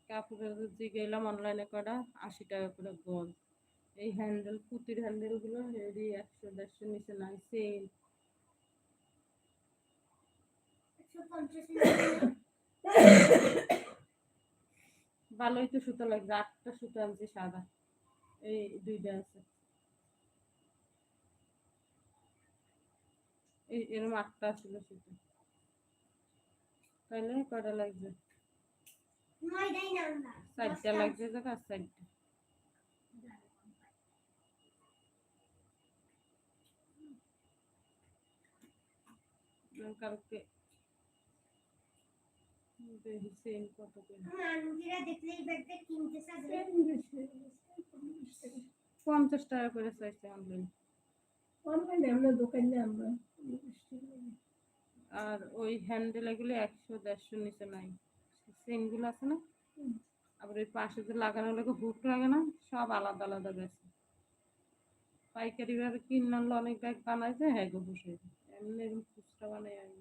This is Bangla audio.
কাপড়ের যে গেলাম অনলাইনে করা 80 টাকা করে গজ। এই হ্যান্ডেল পুঁতির হ্যান্ডেলগুলো এরই 100-150 নিচে নাই। সেল ভালোই তো সুতো লাগবে। 8টা সুতো আনছি সাদা, এই 2টা আছে। এই এরকম 8টা ছিল সুতো। তাহলে কটা লাগবে? 4টা লাগবে, জায়গা 4টা। কালকে দেখি সেল কত করে। 50 টাকা করে চাইছে অনলাইনে আমরা দোকানে আমরা। আর ওই হ্যান্ডেল এগুলো 100-150 নিচে নাই। চেনগুলো আছে না, আবার ওই পাশে যে লাগানো লাগে হুক লাগে না, সব আলাদা আলাদা গেছে। পাইকারি ভাবে কিনে আনলে অনেক ব্যাগ বানাইছে, হ্যাঁ গো বসে এমনি এরকম খুচরা বানাই আমি।